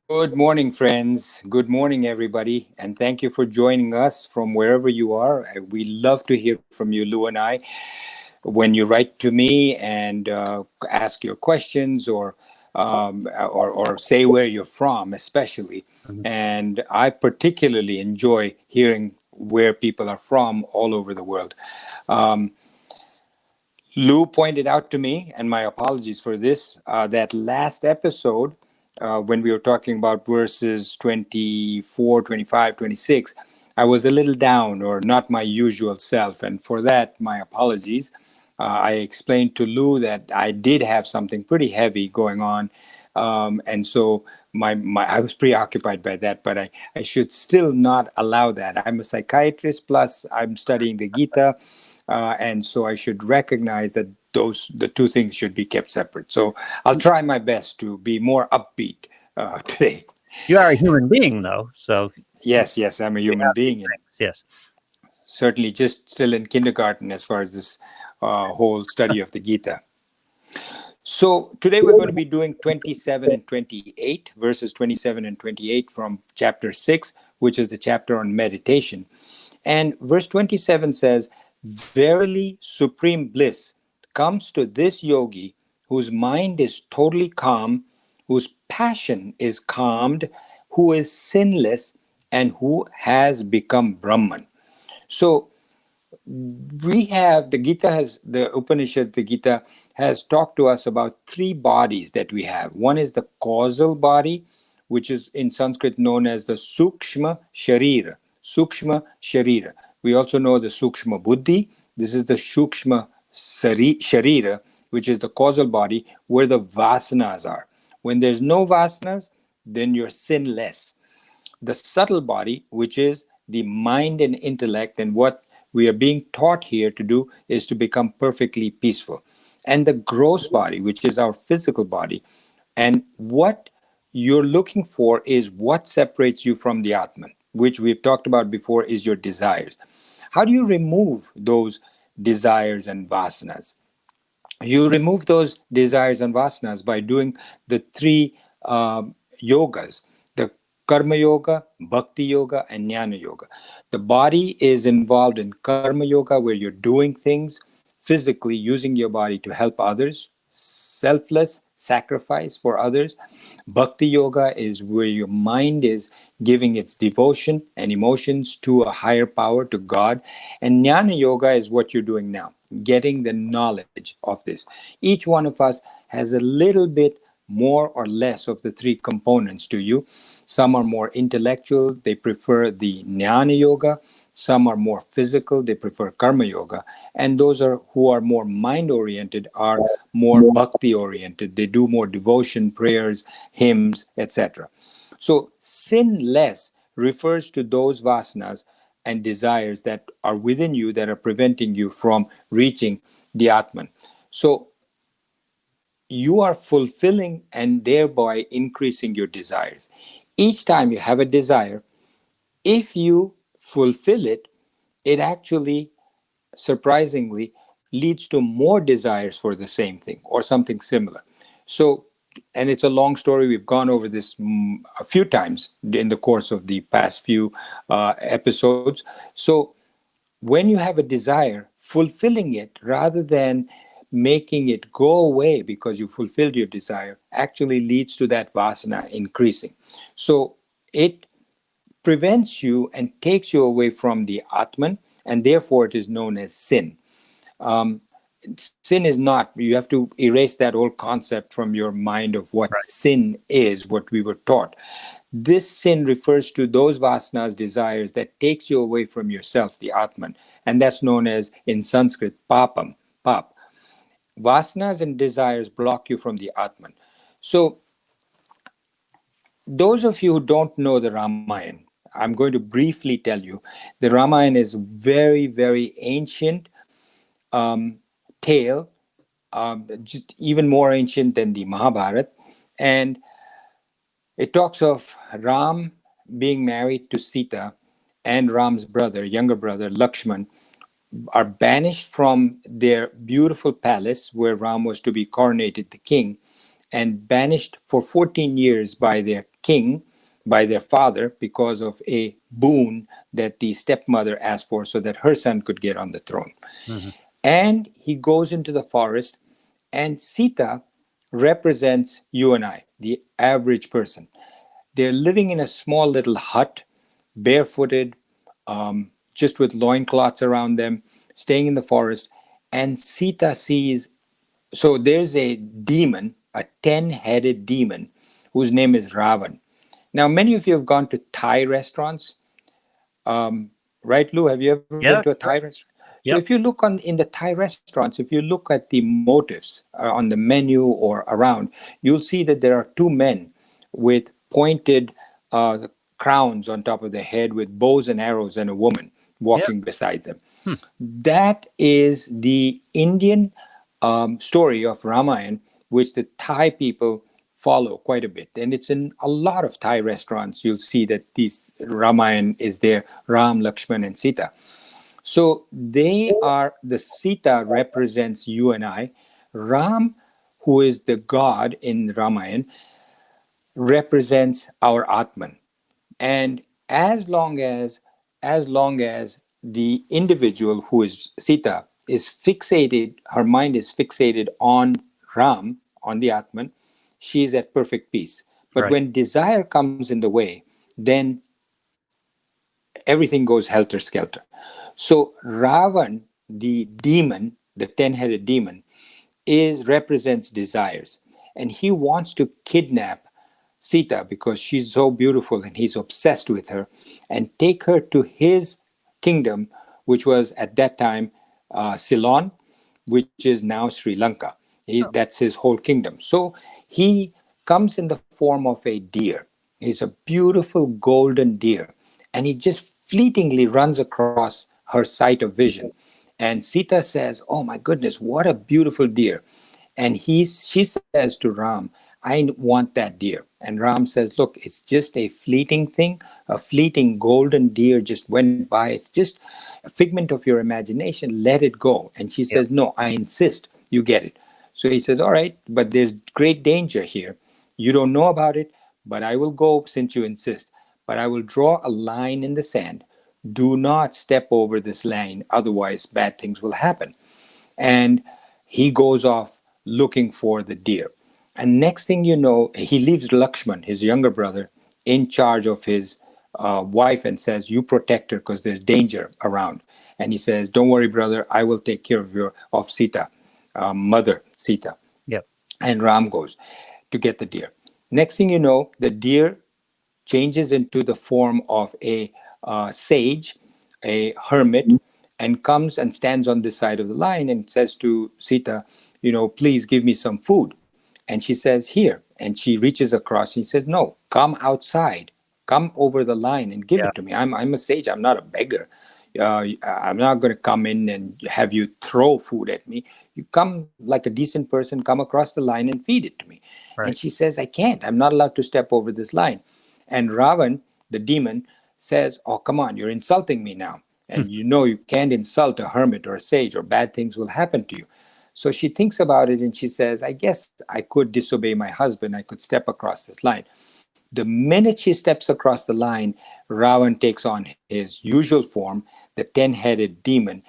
Good morning, friends. Good morning, everybody. And thank you for joining us from wherever you are. We love to hear from you, Lou and I, when you write to me and ask your questions or say where you're from, especially. Mhm. And I particularly enjoy hearing where people are from all over the world. Um, Lou pointed out to me, and my apologies for this, that last episode, when we were talking about verses 24, 25, 26, I was a little down or not my usual self. And for that, my apologies. I explained to Lou that I did have something pretty heavy going on. And so I was preoccupied by that, but I should still not allow that. I'm a psychiatrist, plus I'm studying the Gita. And so I should recognize that the two things should be kept separate. So I'll try my best to be more upbeat today. You are a human being, though, so Yes, I'm a we human have these being, and things. Yes. certainly just still in kindergarten as far as this whole study of the Gita. So today we're going to be doing 27 and 28, verses 27 and 28 from chapter 6, which is the chapter on meditation. And verse 27 says, "Verily, supreme bliss comes to this yogi whose mind is totally calm, whose passion is calmed, who is sinless, and who has become Brahman." So we have the Upanishad, the Gita has talked to us about three bodies that we have. One is the causal body, which is in Sanskrit known as the Sukshma Sharira. Sukshma Sharira. We also know the Sukshma Buddhi. This is the Sukshma Sharira, which is the causal body where the vasanas are. When there's no vasanas, then you're sinless. The subtle body, which is the mind and intellect, and what we are being taught here to do is to become perfectly peaceful. And the gross body, which is our physical body, and what you're looking for is what separates you from the Atman, which we've talked about before, is your desires. How do you remove those desires and vasanas? You remove those desires and vasanas by doing the three yogas, the karma yoga, bhakti yoga, and jnana yoga. The body is involved in karma yoga, where you're doing things physically, using your body to help others, selfless sacrifice for others. Bhakti yoga is where your mind is giving its devotion and emotions to a higher power, to God. And jnana yoga is what you're doing now, getting the knowledge of this. Each one of us has a little bit more or less of the three components to you. Some are more intellectual, they prefer the jnana yoga. Some are more physical, they prefer karma yoga. And those are who are more mind oriented are more bhakti oriented. They do more devotion, prayers, hymns, etc. So sinless refers to those vasanas and desires that are within you that are preventing you from reaching the Atman. So you are fulfilling and thereby increasing your desires. Each time you have a desire, if you fulfill it, it actually surprisingly leads to more desires for the same thing or something similar. So, and it's a long story. We've gone over this a few times in the course of the past few episodes. So, when you have a desire, fulfilling it rather than making it go away because you fulfilled your desire actually leads to that vasana increasing. So, it prevents you and takes you away from the Atman, and therefore it is known as sin. Um, Sin is not, you have to erase that old concept from your mind of what Right. sin is, what we were taught. This sin refers to those vasanas, desires that takes you away from yourself, the Atman, and that's known as in Sanskrit papam, pap. Vasanas and desires block you from the Atman. So those of you who don't know the Ramayana, I'm going to briefly tell you. The Ramayana is very, very ancient tale, just even more ancient than the Mahabharata. And it talks of Ram being married to Sita, and Ram's brother, younger brother, Lakshman, are banished from their beautiful palace where Ram was to be coronated the king, and banished for 14 years by their king by their father because of a boon that the stepmother asked for so that her son could get on the throne. Mhm. And he goes into the forest, and Sita represents you and I, the average person. They're living in a small little hut, barefooted, just with loincloths around them, staying in the forest. And Sita sees, so there's a demon, a 10-headed demon, whose name is Ravan. Now, many of you have gone to Thai restaurants, right, Lou? Have you ever been to Yeah. a Thai restaurant? So Yep. if you look in the Thai restaurants, if you look at the motifs on the menu or around, you'll see that there are two men with pointed crowns on top of their head with bows and arrows, and a woman Yep. walking beside them. That is the Indian story of Ramayana, which the Thai people follow quite a bit. And it's in a lot of Thai restaurants. You'll see that this Ramayana is there, Ram, Lakshman, and Sita. So they are, the Sita represents you and I. Ram, who is the God in Ramayana, represents our Atman. And as long as the individual who is Sita is fixated, her mind is fixated on Ram, on the Atman, she is at perfect peace. But Right. when desire comes in the way, then everything goes helter skelter. So Ravan, the demon, the 10-headed demon, represents desires, and he wants to kidnap Sita because she's so beautiful and he's obsessed with her, and take her to his kingdom, which was at that time Ceylon, which is now Sri Lanka. That's his whole kingdom. So he comes in the form of a deer. He's a beautiful golden deer, and he just fleetingly runs across her sight of vision. And Sita says, "Oh my goodness, what a beautiful deer!" And she says to Ram, "I want that deer." And Ram says, "Look, it's just a fleeting thing. A fleeting golden deer just went by. It's just a figment of your imagination. Let it go." And she Yep. says, "No, I insist you get it." So he says, "All right, but there's great danger here. You don't know about it, but I will go since you insist. But I will draw a line in the sand. Do not step over this line, otherwise bad things will happen." And he goes off looking for the deer. And next thing you know, he leaves Lakshman, his younger brother, in charge of his wife, and says, "You protect her because there's danger around." And he says, "Don't worry, brother, I will take care of Sita, mother Sita." Yep. And Ram goes to get the deer. Next thing you know, the deer changes into the form of a sage, a hermit, and comes and stands on this side of the line and says to Sita, "Please give me some food." And she says, "Here." And she reaches across. He says, "No, come outside. Come over the line and give Yeah. it to me. I'm a sage. I'm not a beggar. I'm not going to come in and have you throw food at me. You come like a decent person, come across the line and feed it to me." And Right. she says, "I can't. I'm not allowed to step over this line." And Ravan, the demon, says, "Oh, come on, you're insulting me now. And you can't insult a hermit or a sage, or bad things will happen to you." So she thinks about it and she says, "I guess I could disobey my husband. I could step across this line." The minute she steps across the line, Ravan takes on his usual form, the 10-headed demon,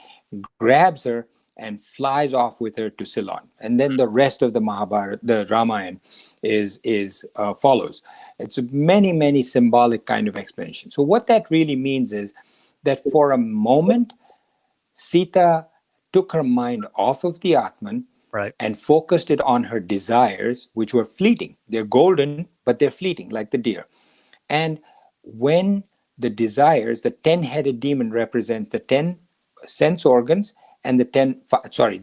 grabs her, and flies off with her to Ceylon. And then the rest of the Mahabharata, the Ramayana, is follows. It's a many symbolic kind of explanation. So what that really means is that for a moment, Sita took her mind off of the Atman Right. and focused it on her desires, which were fleeting. They're golden, but they're fleeting, like the deer. And when the desires, the 10-headed demon represents the 10 sense organs and the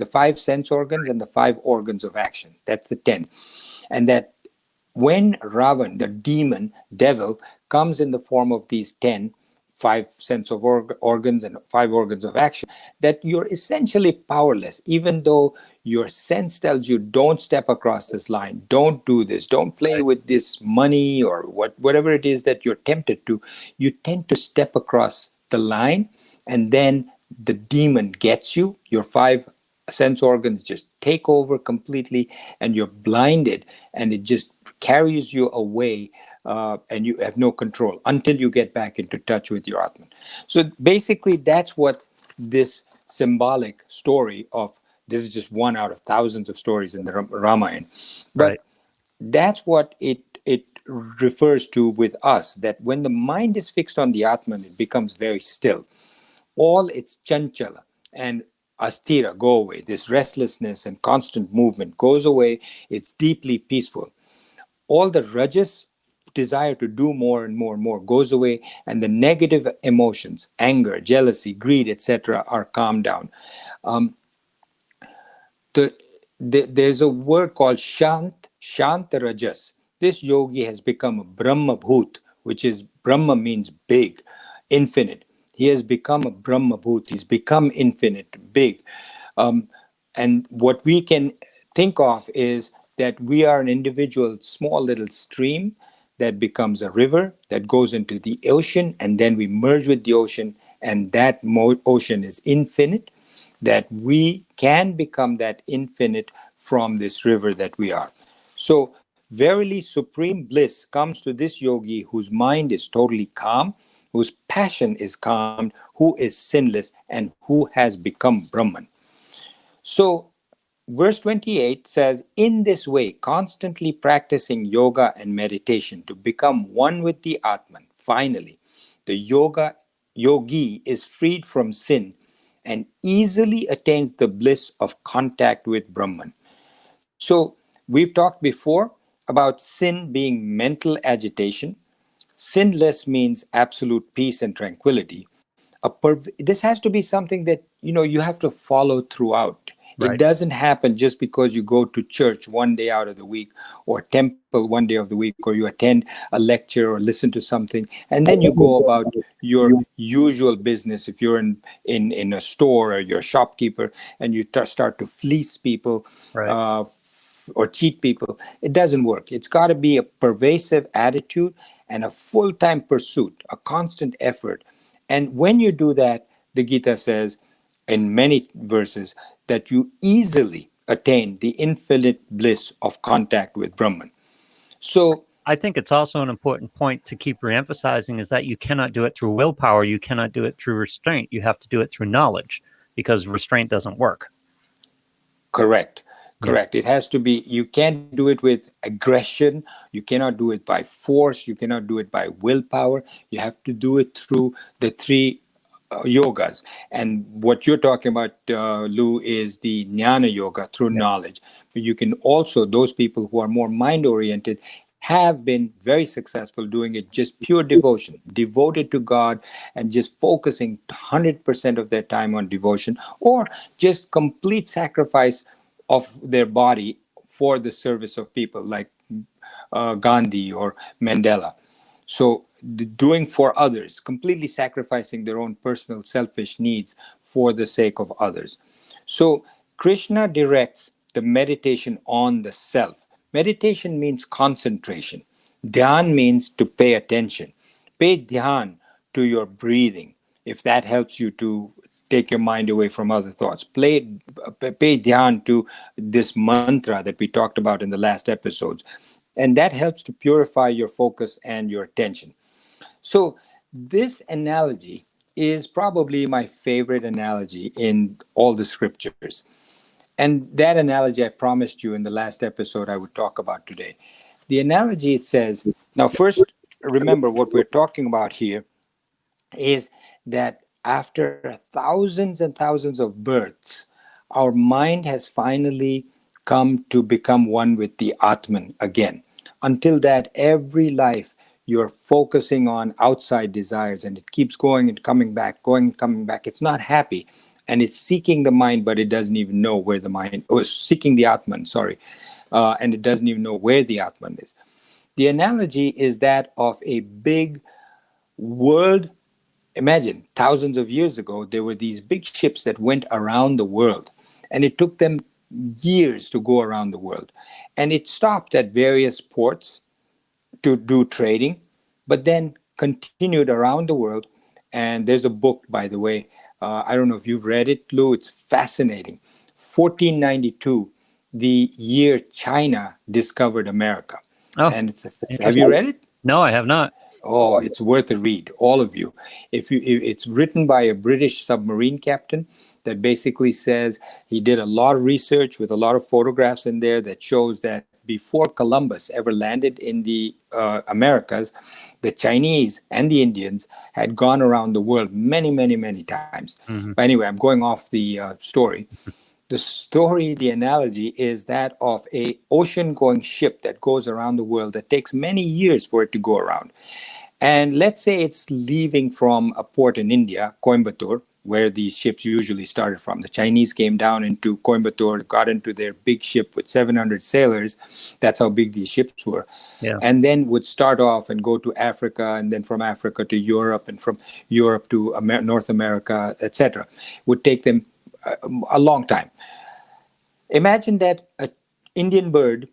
5 sense organs and the 5 organs of action. That's the 10. And that when Ravan, the demon, devil, comes in the form of these 10, 5 sense of organs and 5 organs of action, that you're essentially powerless, even though your sense tells you, "Don't step across this line, don't do this, don't play Right. with this money," or whatever it is that you're tempted to. You tend to step across the line, and then the demon gets you. Your 5 sense organs just take over completely, and you're blinded, and it just carries you away and you have no control until you get back into touch with your Atman. So basically, that's what this symbolic story of, this is just one out of thousands of stories in the Ramayana, Right. but that's what it refers to with us, that when the mind is fixed on the Atman, it becomes very still. All its chanchala and astira go away. This restlessness and constant movement goes away. It's deeply peaceful. All the rajas, desire to do more and more and more, goes away, and the negative emotions, anger, jealousy, greed, etc., are calmed down. There's a word called shant rajas. This yogi has become a brahma bhoot, which is, brahma means big, infinite. He has become a brahma bhoot. He's become infinite, big. And what we can think of is that we are an individual small little stream that becomes a river that goes into the ocean, and then we merge with the ocean, and that ocean is infinite, that we can become that infinite from this river that we are. So verily supreme bliss comes to this yogi whose mind is totally calm, whose passion is calmed, who is sinless, and who has become Brahman. So verse 28 says, in this way, constantly practicing yoga and meditation to become one with the Atman, finally, the yogi is freed from sin and easily attains the bliss of contact with Brahman. So we've talked before about sin being mental agitation. Sinless means absolute peace and tranquility. This has to be something that you have to follow throughout. It Right. doesn't happen just because you go to church one day out of the week, or temple one day of the week, or you attend a lecture or listen to something, and then you go about your usual business. If you're in a store, or you're a shopkeeper, and you start to fleece people, Right. or cheat people, it doesn't work. It's got to be a pervasive attitude and a full-time pursuit, a constant effort. And when you do that, the Gita says in many verses that you easily attain the infinite bliss of contact with Brahman. So, I think it's also an important point to keep reemphasizing is that you cannot do it through willpower. You cannot do it through restraint. You have to do it through knowledge, because restraint doesn't work. correct. Yeah. Correct. It has to be, you can't do it with aggression. You cannot do it by force. You cannot do it by willpower. You have to do it through the three yogas. And what you're talking about, Lou, is the jnana yoga, through knowledge. But you can also, those people who are more mind oriented, have been very successful doing it just pure devotion, devoted to God, and just focusing 100% of their time on devotion, or just complete sacrifice of their body for the service of people, like Gandhi or Mandela. So doing for others, completely sacrificing their own personal selfish needs for the sake of others. So Krishna directs the meditation on the self. Meditation means concentration. Dhyan means to pay attention. Pay dhyan to your breathing, if that helps you to take your mind away from other thoughts. Pay dhyan to this mantra that we talked about in the last episodes. And that helps to purify your focus and your attention. So this analogy is probably my favorite analogy in all the scriptures. And that analogy I promised you in the last episode I would talk about today. The analogy, it says, now first, remember what we're talking about here is that after thousands and thousands of births, our mind has finally come to become one with the Atman again. Until that, every life you're focusing on outside desires, and it keeps going and coming back, going and coming back. It's not happy, and it's seeking the mind, but it doesn't even know where the mind, or seeking the Atman, sorry, and it doesn't even know where the Atman is. The analogy is that of a big world. Imagine thousands of years ago, there were these big ships that went around the world, and it took them years to go around the world. And it stopped at various ports to do trading, but then continued around the world. And there's a book, by the way. I don't know if you've read it, Lou. It's fascinating. 1492, the year China discovered America. Oh, And have you read it? No, I have not. Oh, it's worth a read, all of you. It's written by a British submarine captain that basically says he did a lot of research with a lot of photographs in there that shows that before Columbus ever landed in the Americas, the Chinese and the Indians had gone around the world many, many, many times. Mhm. But anyway, I'm going off the story. The story, the analogy is that of a ocean-going ship that goes around the world that takes many years for it to go around. And let's say it's leaving from a port in India, Coimbatore, where these ships usually started from. The Chinese came down into Coimbatore, got into their big ship with 700 sailors. That's how big these ships were. Yeah. And then would start off and go to Africa, and then from Africa to Europe, and from Europe to North America, etc. Would take them a long time. Imagine that an Indian bird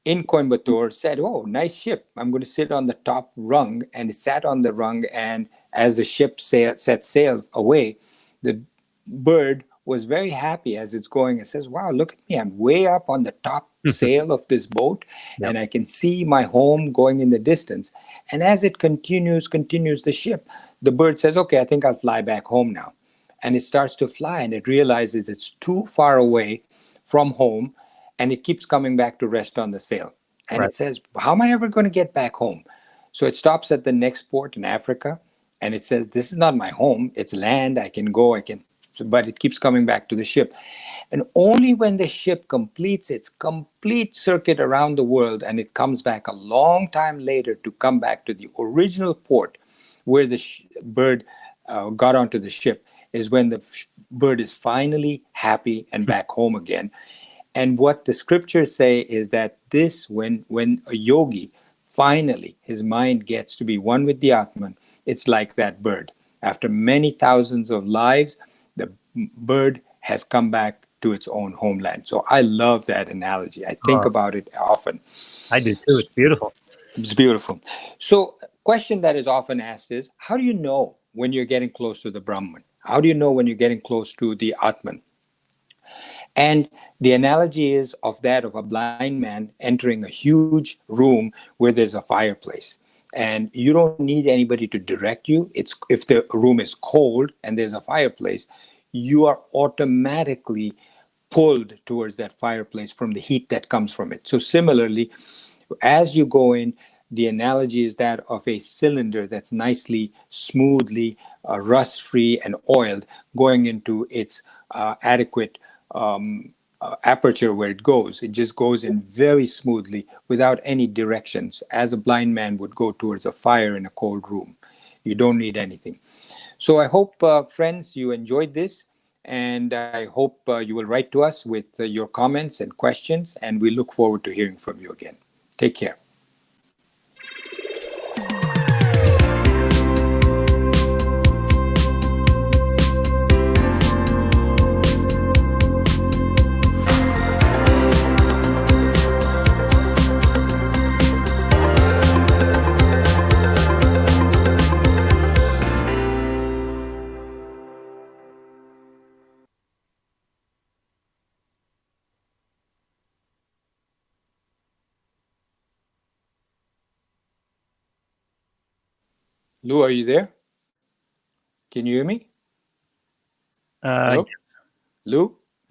in Coimbatore said, "Oh, nice ship. I'm going to sit on the top rung." And it sat on the rung. And as the ship set sail away, the bird was very happy as it's going. It says, "Wow, look at me. I'm way up on the top sail of this boat, Yep. and I can see my home going in the distance." And as it continues the ship, the bird says, "Okay, I think I'll fly back home now." And it starts to fly, and it realizes it's too far away from home, and it keeps coming back to rest on the sail. And Right. it says, "How am I ever going to get back home?" So it stops at the next port in Africa, and it says, "This is not my home. It's land. I can go, but it keeps coming back to the ship." And only when the ship completes its complete circuit around the world and it comes back a long time later to come back to the original port where the bird got onto the ship is when the bird is finally happy and back home again. And what the scriptures say is that when a yogi finally his mind gets to be one with the Atman, it's like that bird. After many thousands of lives, the bird has come back to its own homeland. So I love that analogy. I think Oh, about it often. I do too. It's beautiful. It's beautiful. So, a question that is often asked is, how do you know when you're getting close to the Brahman? How do you know when you're getting close to the Atman? And the analogy is of that of a blind man entering a huge room where there's a fireplace. And you don't need anybody to direct you. It's if the room is cold and there's a fireplace, you are automatically pulled towards that fireplace from the heat that comes from it. So similarly, as you go in, the analogy is that of a cylinder that's nicely, smoothly, rust-free and oiled, going into its adequate aperture where it goes. It just goes in very smoothly without any directions, as a blind man would go towards a fire in a cold room. You don't need anything. So I hope, friends, you enjoyed this. And I hope you will write to us with your comments and questions. And we look forward to hearing from you again. Take care. Lou, are you there? Can you hear me? Uh, Hello? Lou?